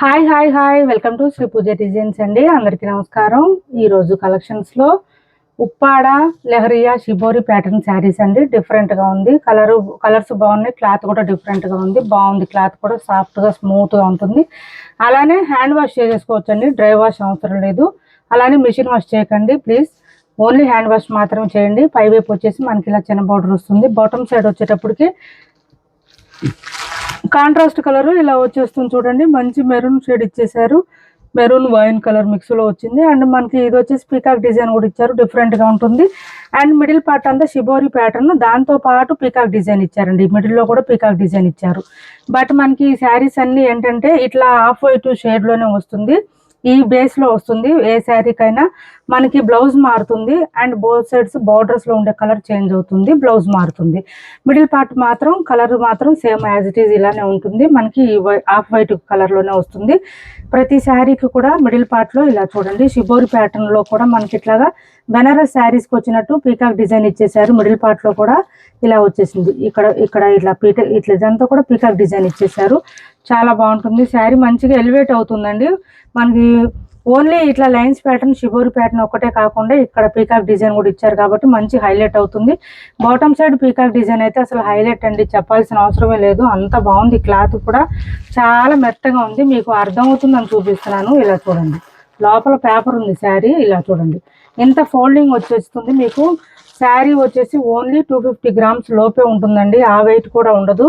Hi hi hi welcome to Sri Pooja designs అండి. అందరికీ నమస్కారం. ఈరోజు కలెక్షన్స్లో Uppada leheriya shibori pattern sarees అండి. డిఫరెంట్గా ఉంది. కలర్స్ బాగున్నాయి. క్లాత్ కూడా డిఫరెంట్గా ఉంది. బాగుంది. క్లాత్ కూడా సాఫ్ట్గా స్మూత్గా ఉంటుంది. అలానే హ్యాండ్ వాష్ చేసుకోవచ్చు అండి. డ్రై వాష్ అవసరం లేదు. అలానే మిషన్ వాష్ చేయకండి ప్లీజ్. ఓన్లీ హ్యాండ్ వాష్ మాత్రమే చేయండి. పైవైపు వచ్చేసి మనకి ఇలా చిన్న బార్డర్ వస్తుంది. బాటమ్ సైడ్ వచ్చేటప్పటికి కాంట్రాస్ట్ కలర్ ఇలా వచ్చేస్తుంది చూడండి. మంచి మెరూన్ షేడ్ ఇచ్చేసారు. మెరూన్ వైన్ కలర్ మిక్స్లో వచ్చింది. అండ్ మనకి ఇది వచ్చేసి పీకాక్ డిజైన్ కూడా ఇచ్చారు. డిఫరెంట్గా ఉంటుంది. అండ్ మిడిల్ పార్ట్ అంతా షిబోరి ప్యాటర్న్, దాంతో పాటు పీకాక్ డిజైన్ ఇచ్చారండి. మిడిల్లో కూడా పీకాక్ డిజైన్ ఇచ్చారు. బట్ మనకి ఈ శారీస్ అన్నీ ఏంటంటే ఇట్లా ఆఫ్ వైట్ షేడ్లోనే వస్తుంది. ఈ బేస్లో వస్తుంది. ఏ శారీకైనా మనకి బ్లౌజ్ మారుతుంది. అండ్ బోత్ సైడ్స్ బార్డర్స్లో ఉండే కలర్ చేంజ్ అవుతుంది. బ్లౌజ్ మారుతుంది. మిడిల్ పార్ట్ మాత్రం కలర్ మాత్రం సేమ్ యాజ్ ఇట్ ఈజ్ ఇలానే ఉంటుంది. మనకి ఆఫ్ వైట్ కలర్లోనే వస్తుంది. ప్రతి శారీకి కూడా మిడిల్ పార్ట్లో ఇలా చూడండి. షిబోరి ప్యాటర్న్లో కూడా మనకి ఇట్లాగా బెనారస్ శారీస్కి వచ్చినట్టు పీకాక్ డిజైన్ ఇచ్చేసారు. మిడిల్ పార్ట్లో కూడా ఇలా వచ్చేసింది. ఇక్కడ ఇట్లా ఇదంతా కూడా పీకాక్ డిజైన్ ఇచ్చేసారు. చాలా బాగుంటుంది. శారీ మంచిగా ఎలివేట్ అవుతుందండి. మనకి ఓన్లీ ఇట్లా లైన్స్ ప్యాటర్న్ షిబోరి ప్యాటర్న్ ఒకటే కాకుండా ఇక్కడ పీకాక్ డిజైన్ కూడా ఇచ్చారు కాబట్టి మంచి హైలైట్ అవుతుంది. బాటమ్ సైడ్ పీకాక్ డిజైన్ అయితే అసలు హైలైట్ అండి, చెప్పాల్సిన అవసరమే లేదు. అంత బాగుంది. క్లాత్ కూడా చాలా మెత్తగా ఉంది. మీకు అర్థమవుతుందని చూపిస్తున్నాను. ఇలా చూడండి. లోపల పేపర్ ఉంది శారీ. ఇలా చూడండి. ఎంత ఫోల్డింగ్ వచ్చేస్తుంది మీకు. శారీ వచ్చేసి ఓన్లీ 250 గ్రామ్స్ లోపే ఉంటుందండి. ఆ వెయిట్ కూడా ఉండదు.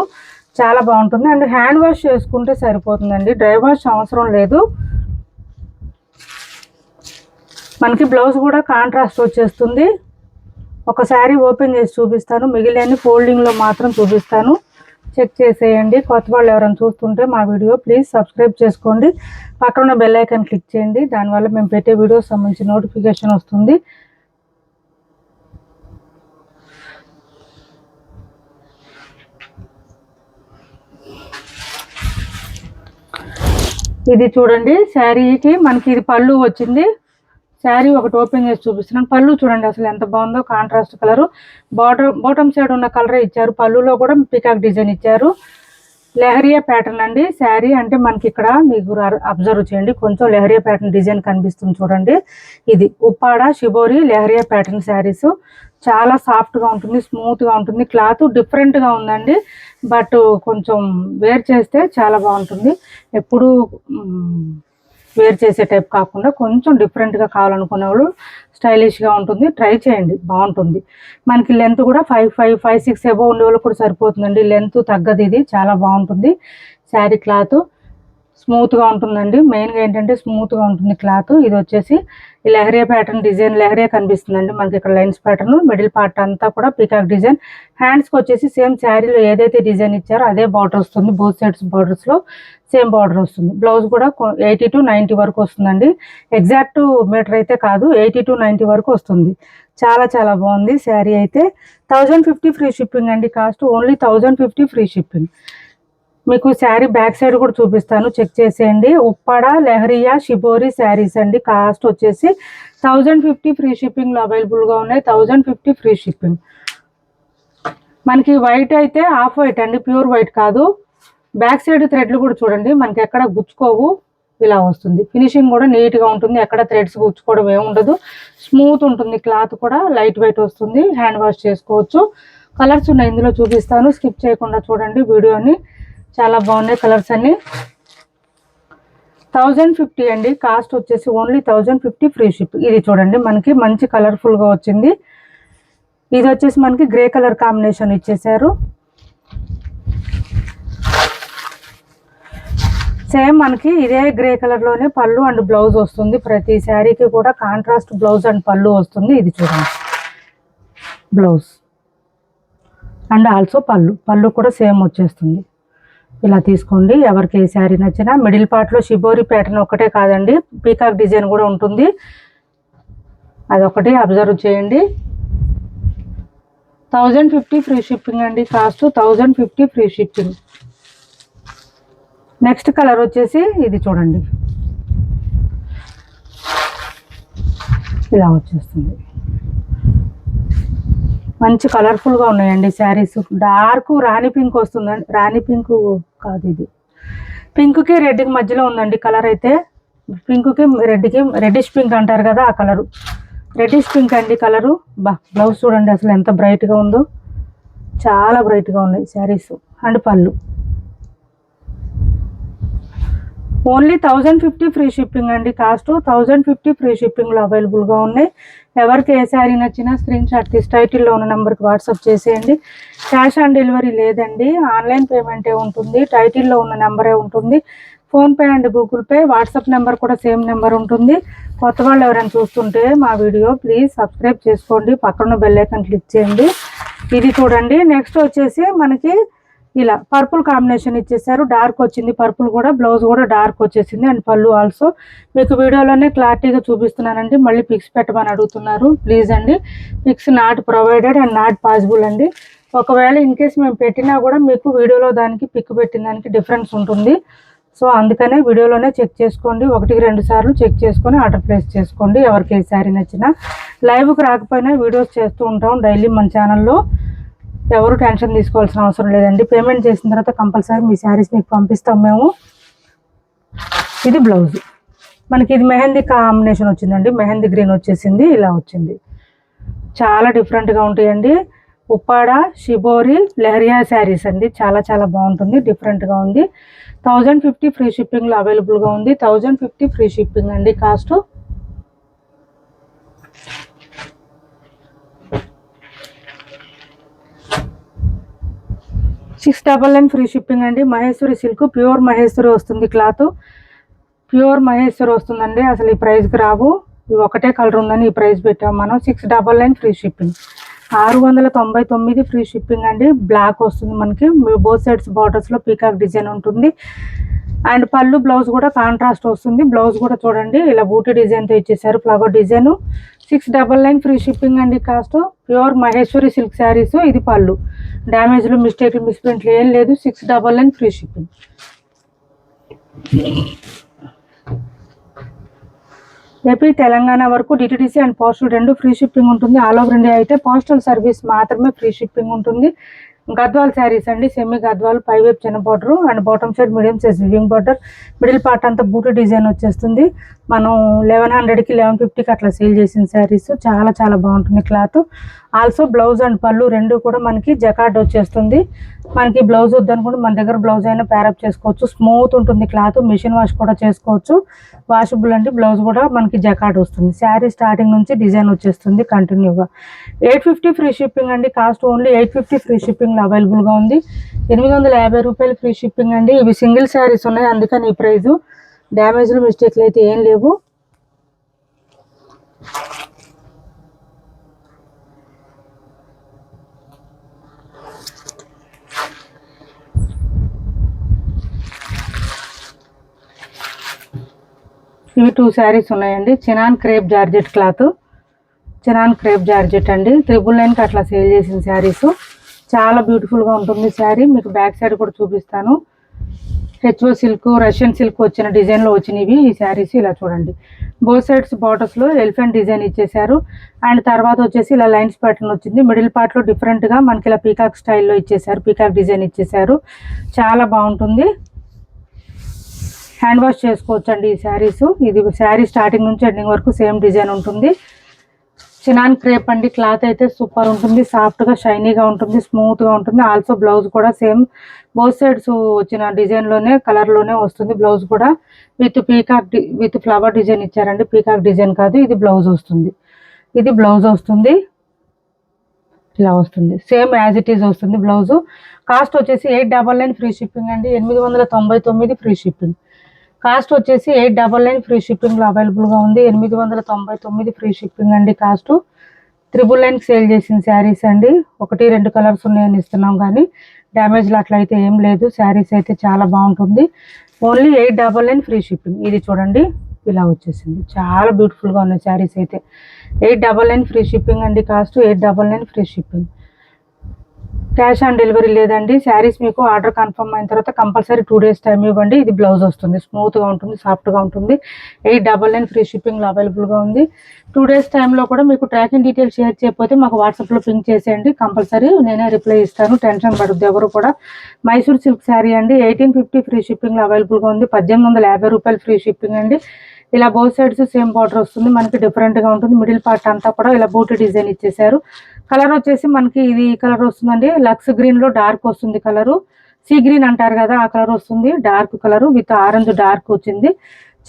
చాలా బాగుంటుంది. అండ్ హ్యాండ్ వాష్ చేసుకుంటే సరిపోతుందండి. డ్రై వాష్ అవసరం లేదు. మనకి బ్లౌజ్ కూడా కాంట్రాస్ట్ వచ్చేస్తుంది. ఒక శారీ ఓపెన్ చేసి చూపిస్తాను. మిగిలిన ఫోల్డింగ్లో మాత్రం చూపిస్తాను. చెక్ చేసేయండి. కొత్త వాళ్ళు ఎవరైనా చూస్తుంటే మా వీడియో ప్లీజ్ సబ్స్క్రైబ్ చేసుకోండి. పక్కన బెల్ ఐకాన్ క్లిక్ చేయండి. దానివల్ల మేము పెట్టే వీడియోస్ సంబంధించి నోటిఫికేషన్ వస్తుంది. ఇది చూడండి. శారీకి మనకి ఇది పళ్ళు వచ్చింది. శారీ ఒకటి ఓపెన్ చేసి చూపిస్తున్నాను. పళ్ళు చూడండి అసలు ఎంత బాగుందో. Contrast colour. బాటమ్ సైడ్ ఉన్న కలరే ఇచ్చారు. పళ్ళులో కూడా పికాక్ డిజైన్ ఇచ్చారు. లెహరియా ప్యాటర్న్ అండి శారీ. అంటే మనకి ఇక్కడ మీకు అబ్జర్వ్ చేయండి. కొంచెం లెహరియా ప్యాటర్న్ డిజైన్ కనిపిస్తుంది చూడండి. ఇది ఉప్పాడ షిబోరి లెహరియా ప్యాటర్న్ శారీస్. చాలా సాఫ్ట్గా ఉంటుంది. స్మూత్గా ఉంటుంది. క్లాత్ డిఫరెంట్గా ఉందండి. బట్ కొంచెం వేర్ చేస్తే చాలా బాగుంటుంది. ఎప్పుడు వేర్ చేసే టైప్ కాకుండా కొంచెం డిఫరెంట్గా కావాలనుకునే వాళ్ళు స్టైలిష్గా ఉంటుంది. ట్రై చేయండి, బాగుంటుంది. మనకి లెంత్ కూడా 5'5", 5'6" అబోవ్ ఉండే వాళ్ళు కూడా సరిపోతుందండి. లెంత్ తగ్గదు. ఇది చాలా బాగుంటుంది. శారీ క్లాత్ స్మూత్గా ఉంటుందండి. మెయిన్గా ఏంటంటే స్మూత్గా ఉంటుంది క్లాత్. ఇది వచ్చేసి ఈ లెహరియా ప్యాటర్న్ డిజైన్ లెహరియా కనిపిస్తుందండి మనకి. ఇక్కడ లైన్స్ ప్యాటర్న్, మిడిల్ పార్ట్ అంతా కూడా పీకాక్ డిజైన్. హ్యాండ్స్కి వచ్చేసి సేమ్ శారీలో ఏదైతే డిజైన్ ఇచ్చారో అదే బార్డర్ వస్తుంది. బోత్ సైడ్స్ బార్డర్స్లో సేమ్ బార్డర్ వస్తుంది. బ్లౌజ్ కూడా 80 to 90 వరకు వస్తుందండి. ఎగ్జాక్ట్ మీటర్ అయితే కాదు, 80 to 90 వరకు వస్తుంది. చాలా చాలా బాగుంది శారీ అయితే. 1050 ఫ్రీ షిప్పింగ్ అండి. Cost only 1050 free shipping. మీకు శారీ బ్యాక్ సైడ్ కూడా చూపిస్తాను. చెక్ చేసేయండి. ఉప్పాడ లెహరియా షిబోరి శారీస్ అండి. కాస్ట్ వచ్చేసి 1050 ఫ్రీ షిప్పింగ్లో అవైలబుల్గా ఉన్నాయి. 1050 ఫ్రీ షిప్పింగ్. మనకి వైట్ అయితే ఆఫ్ వైట్ అండి, ప్యూర్ వైట్ కాదు. బ్యాక్ సైడ్ థ్రెడ్లు కూడా చూడండి. మనకి ఎక్కడ గుచ్చుకోవు. ఇలా వస్తుంది. ఫినిషింగ్ కూడా నీట్గా ఉంటుంది. ఎక్కడ థ్రెడ్స్ గుచ్చుకోవడం ఏముండదు. స్మూత్ ఉంటుంది. క్లాత్ కూడా లైట్ వెయిట్ వస్తుంది. హ్యాండ్ వాష్ చేసుకోవచ్చు. కలర్స్ ఉన్నాయి, ఇందులో చూపిస్తాను. స్కిప్ చేయకుండా చూడండి వీడియోని. చాలా బాగున్నాయి కలర్స్ అన్ని. 1050 అండి. కాస్ట్ వచ్చేసి ఓన్లీ 1050 ఫ్రీ షిప్. ఇది చూడండి మనకి మంచి కలర్ఫుల్గా వచ్చింది. ఇది వచ్చేసి మనకి గ్రే కలర్ కాంబినేషన్ ఇచ్చేసారు. సేమ్ మనకి ఇదే గ్రే కలర్లోనే పళ్ళు అండ్ బ్లౌజ్ వస్తుంది. ప్రతి శారీకి కూడా కాంట్రాస్ట్ బ్లౌజ్ అండ్ పళ్ళు వస్తుంది. ఇది చూడండి బ్లౌజ్ అండ్ ఆల్సో పళ్ళు కూడా సేమ్ వచ్చేస్తుంది. ఇలా తీసుకోండి. ఎవరికి ఏ శారీ నచ్చినా. మిడిల్ పార్ట్లో షిబోరి ప్యాటర్న్ ఒకటే కాదండి, పీకాక్ డిజైన్ కూడా ఉంటుంది. అదొకటి అబ్జర్వ్ చేయండి. 1050 ఫ్రీ షిప్పింగ్ అండి. Cost 1050 free shipping. Next colour వచ్చేసి ఇది చూడండి. ఇలా వచ్చేస్తుంది. మంచి కలర్ఫుల్గా ఉన్నాయండి శారీస్. డార్క్ రాణి పింక్ వస్తుందండి. రాణి పింక్ కాదు, ఇది పింక్కి రెడ్కి మధ్యలో ఉందండి కలర్ అయితే. పింక్కి రెడ్కి, రెడ్డిష్ పింక్ అంటారు కదా ఆ కలరు, రెడ్డిష్ పింక్ అండి కలరు. బ్లౌజ్ చూడండి అసలు ఎంత బ్రైట్గా ఉందో, చాలా బ్రైట్గా ఉన్నాయి శారీస్. అండ్ పళ్ళు ఓన్లీ 1050 ఫ్రీ షిప్పింగ్ అండి. కాస్ట్ 1050 ఫ్రీ షిప్పింగ్లో అవైలబుల్గా ఉన్నాయి. ఎవరికి ఏ శారీ నచ్చినా స్క్రీన్ షాట్ తీసి టైటిల్లో ఉన్న నెంబర్కి వాట్సాప్ చేసేయండి. క్యాష్ ఆన్ డెలివరీ లేదండి, ఆన్లైన్ పేమెంటే ఉంటుంది. టైటిల్లో ఉన్న నెంబరే ఉంటుంది. PhonePe and Google pay, WhatsApp number కూడా సేమ్ నెంబర్ ఉంటుంది. కొత్త వాళ్ళు ఎవరైనా చూస్తుంటే మా వీడియో ప్లీజ్ సబ్స్క్రైబ్ చేసుకోండి, పక్కన బెల్ ఐకాన్ క్లిక్ చేయండి. ఇది చూడండి. నెక్స్ట్ వచ్చేసి మనకి ఇలా పర్పుల్ కాంబినేషన్ ఇచ్చేసారు, డార్క్ వచ్చింది పర్పుల్ కూడా. బ్లౌజ్ కూడా డార్క్ వచ్చేసింది. అండ్ పళ్ళు ఆల్సో మీకు వీడియోలోనే క్లారిటీగా చూపిస్తున్నానండి. మళ్ళీ పిక్స్ పెట్టమని అడుగుతున్నారు, ప్లీజ్ అండి. Pics not provided and not possible అండి. ఒకవేళ ఇన్ కేస్ మేము పెట్టినా కూడా మీకు వీడియోలో దానికి పిక్ పెట్టిన దానికి డిఫరెన్స్ ఉంటుంది. సో అందుకనే వీడియోలోనే చెక్ చేసుకోండి, 1-2 సార్లు చెక్ చేసుకొని ఆర్డర్ ప్లేస్ చేసుకోండి. ఎవరికి ఏ శారీ నచ్చినా. లైవ్కి రాకపోయినా వీడియోస్ చేస్తూ ఉంటాం డైలీ మన ఛానల్లో. ఎవరు టెన్షన్ తీసుకోవాల్సిన అవసరం లేదండి. పేమెంట్ చేసిన తర్వాత కంపల్సరీ మీ శారీస్ మీకు పంపిస్తాం మేము. ఇది బ్లౌజ్ మనకి, ఇది మెహందీ కాంబినేషన్ వచ్చిందండి, మెహందీ గ్రీన్ వచ్చేసింది, ఇలా వచ్చింది. చాలా డిఫరెంట్గా ఉంటాయండి. ఉప్పాడ, షిబోరి, లెహరియా శారీస్ అండి. చాలా చాలా బాగుంటుంది, డిఫరెంట్గా ఉంది. 1050 ఫ్రీ షిప్పింగ్లో అవైలబుల్గా ఉంది. 1050 ఫ్రీ షిప్పింగ్ అండి కాస్ట్. $699 ఫ్రీ షిప్పింగ్ అండి. మహేశ్వరి సిల్క్, ప్యూర్ మహేశ్వరి వస్తుంది క్లాత్, ప్యూర్ మహేశ్వరి వస్తుందండి. అసలు ఈ ప్రైస్కి రావు, ఇవి ఒకటే కలర్ ఉందని ఈ ప్రైస్ పెట్టాం మనం. 699 ఫ్రీ షిప్పింగ్. 699 ఫ్రీ షిప్పింగ్ అండి. బ్లాక్ వస్తుంది మనకి, బోత్ సైడ్స్ బార్డర్స్లో పీకాక్ డిజైన్ ఉంటుంది. అండ్ పళ్ళు బ్లౌజ్ కూడా కాంట్రాస్ట్ వస్తుంది. బ్లౌజ్ కూడా చూడండి ఇలా బూటీ డిజైన్తో ఇచ్చేసారు, ఫ్లవర్ డిజైన్. 699 ఫ్రీ షిప్పింగ్ అండి cost. Pure Maheshwari silk saris. ఇది పళ్ళు, డ్యామేజ్లు, మిస్టేక్లు, మిస్ప్రింట్లు ఏం లేదు. 699 ఫ్రీ షిప్పింగ్. ఏపీ తెలంగాణ వరకు DTDC and postal 2 free shipping ఉంటుంది. ఆల్ ఓవర్ ఇండియా అయితే పోస్టల్ సర్వీస్ మాత్రమే ఫ్రీ షిప్పింగ్ ఉంటుంది. గద్వాల్ శారీస్ అండి, సెమీ గద్వాల్, పై వైపు చిన్న border and bottom side medium size weaving border, middle part అంతా బూటీ డిజైన్ వచ్చేస్తుంది. మనం 1100కి 1150కి అట్లా సేల్ చేసిన శారీస్. చాలా చాలా బాగుంటుంది క్లాత్. ఆల్సో బ్లౌజ్ అండ్ పళ్ళు రెండు కూడా మనకి జకార్డ్ వచ్చేస్తుంది. మనకి బ్లౌజ్ వద్దనుకుంటే మన దగ్గర బ్లౌజ్ అయినా ప్యారప్ చేసుకోవచ్చు. స్మూత్ ఉంటుంది క్లాత్, మిషన్ వాష్ కూడా చేసుకోవచ్చు, వాషబుల్ అండి. బ్లౌజ్ కూడా మనకి జకార్డ్ వస్తుంది. శారీ స్టార్టింగ్ నుంచి డిజైన్ వచ్చేస్తుంది కంటిన్యూగా. 850 ఫ్రీ షిప్పింగ్ అండి కాస్ట్. ఓన్లీ 850 ఫ్రీ షిప్పింగ్లో అవైలబుల్గా ఉంది. 850 రూపాయలు ఫ్రీ షిప్పింగ్ అండి. ఇవి సింగిల్ శారీస్ ఉన్నాయి, అందుకని ఈ ప్రైజు. డ్యామేజ్లు, మిస్టేక్లు అయితే ఏం లేవు. ఇవి 2 శారీస్ ఉన్నాయండి. Chinon crepe georgette cloth, chinon crepe georgette అండి. 999కి అట్లా సేల్ చేసిన శారీస్. చాలా బ్యూటిఫుల్గా ఉంటుంది శారీ. మీకు బ్యాక్ సైడ్ కూడా చూపిస్తాను. హెచ్ఓ సిల్క్, రష్యన్ సిల్క్ వచ్చిన డిజైన్లో వచ్చినవి ఈ శారీస్. ఇలా చూడండి, బోత్ సైడ్స్ బార్డర్స్లో ఎలిఫెంట్ డిజైన్ ఇచ్చేసారు. అండ్ తర్వాత వచ్చేసి ఇలా లైన్స్ ప్యాటర్న్ వచ్చింది. మిడిల్ పార్ట్లో డిఫరెంట్గా మనకి ఇలా పీకాక్ స్టైల్లో ఇచ్చేసారు, పీకాక్ డిజైన్ ఇచ్చేసారు. చాలా బాగుంటుంది. హ్యాండ్ వాష్ చేసుకోవచ్చు అండి ఈ శారీస్. ఇది శారీ స్టార్టింగ్ నుంచి ఎండింగ్ వరకు సేమ్ డిజైన్ ఉంటుంది. చినాన్ క్రేప్ అండి. క్లాత్ అయితే సూపర్ ఉంటుంది, సాఫ్ట్గా షైనీగా ఉంటుంది, స్మూత్గా ఉంటుంది. ఆల్సో బ్లౌజ్ కూడా సేమ్ బోత్ సైడ్స్ వచ్చిన డిజైన్లోనే, కలర్లోనే వస్తుంది. బ్లౌజ్ కూడా with peacock with flower design ఇచ్చారండి. పీకాక్ డిజైన్ కాదు, ఇది బ్లౌజ్ వస్తుంది. ఇది బ్లౌజ్ వస్తుంది, ఇలా వస్తుంది. సేమ్ యాజ్ ఇట్ ఈజ్ వస్తుంది బ్లౌజు. కాస్ట్ వచ్చేసి 899 ఫ్రీ షిప్పింగ్ అండి. 899 ఫ్రీ షిప్పింగ్. కాస్ట్ వచ్చేసి 899 ఫ్రీ షిప్పింగ్లో అవైలబుల్గా ఉంది. 899 ఫ్రీ షిప్పింగ్ అండి కాస్ట్. 999కి సేల్ చేసిన శారీస్ అండి. 1-2 కలర్స్ ఉన్నాయని ఇస్తున్నాం, కానీ డ్యామేజ్లు అట్లయితే ఏం లేదు. శారీస్ అయితే చాలా బాగుంటుంది. Only 899 free shipping. ఇది చూడండి ఇలా వచ్చేసింది, చాలా బ్యూటిఫుల్గా ఉన్నాయి శారీస్ అయితే. 899 ఫ్రీ షిప్పింగ్ అండి cost. 899 free shipping. Cash on delivery లేదండి. శారీస్ మీకు ఆర్డర్ కన్ఫర్మ్ అయిన తర్వాత కంపల్సరీ 2 days టైం ఇవ్వండి. ఇది బ్లౌజ్ వస్తుంది, స్మూత్గా ఉంటుంది, సాఫ్ట్గా ఉంటుంది. 899 ఫ్రీ షిప్పింగ్లో అవైలబుల్గా ఉంది. 2 days టైంలో కూడా మీకు ట్రాకింగ్ డీటెయిల్స్ షేర్ చేయకపోతే మాకు వాట్సాప్లో పింక్ చేసేయండి, కంపల్సరీ నేనే రిప్లై ఇస్తాను. టెన్షన్ పడుద్ది ఎవరు కూడా. మైసూర్ సిల్క్ శారీ అండి, 1850 ఫ్రీ షిప్పింగ్లో అవైలబుల్గా ఉంది. 1850 రూపాయలు ఫ్రీ షిప్పింగ్ అండి. ఇలా బోత్ సైడ్స్ సేమ్ బార్డర్ వస్తుంది, మనకి డిఫరెంట్గా ఉంటుంది. మిడిల్ పార్ట్ అంతా కూడా ఇలా బూటీ డిజైన్ ఇచ్చేసారు. కలర్ వచ్చేసి మనకి ఇది కలర్ వస్తుందండి, లక్స్ గ్రీన్లో డార్క్ వస్తుంది కలరు. సీ గ్రీన్ అంటారు కదా, ఆ కలర్ వస్తుంది, dark colour with orange dark వచ్చింది.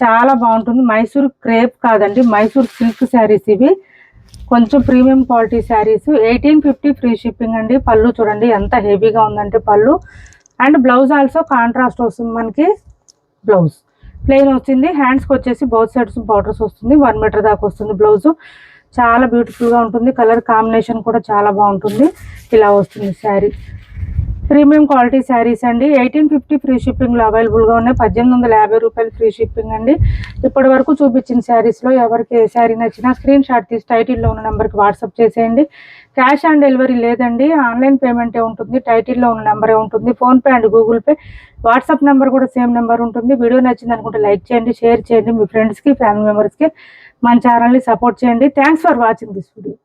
చాలా బాగుంటుంది. మైసూర్ క్రేప్ కాదండి, మైసూర్ సిల్క్ శారీస్ ఇవి, కొంచెం premium quality saris. 1850 free shipping అండి. పళ్ళు చూడండి ఎంత హెవీగా ఉందంటే పళ్ళు. అండ్ బ్లౌజ్ ఆల్సో కాంట్రాస్ట్ వస్తుంది మనకి. బ్లౌజ్ ప్లెయిన్ వచ్చింది. హ్యాండ్స్కి వచ్చేసి బౌత్ సైడ్స్ బార్డర్స్ వస్తుంది, 1 మీటర్ దాకా వస్తుంది బ్లౌజు. చాలా బ్యూటిఫుల్గా ఉంటుంది. కలర్ కాంబినేషన్ కూడా చాలా బాగుంటుంది. ఇలా వస్తుంది శారీ. ప్రీమియం క్వాలిటీ శారీస్ అండి. 1850 ఫ్రీ షిప్పింగ్లో అవైలబుల్గా ఉన్నాయి. 1850 రూపాయలు ఫ్రీ షిప్పింగ్ అండి. ఇప్పటి వరకు చూపించిన శారీస్లో ఎవరికి ఏ శారీ నచ్చినా స్క్రీన్ షాట్ తీసి టైటిల్లో ఉన్న నెంబర్కి వాట్సాప్ చేసేయండి. క్యాష్ ఆన్ డెలివరీ లేదండి, ఆన్లైన్ పేమెంటే ఉంటుంది. టైటిల్లో ఉన్న నెంబరే ఉంటుంది. PhonePe and Google pay, WhatsApp number కూడా సేమ్ నెంబర్ ఉంటుంది. వీడియో నచ్చింది అనుకుంటే లైక్ చేయండి, షేర్ చేయండి, మీ ఫ్రెండ్స్కి, ఫ్యామిలీ మెంబర్స్కి మన ఛానల్ని సపోర్ట్ చేయండి. Thanks for watching this video.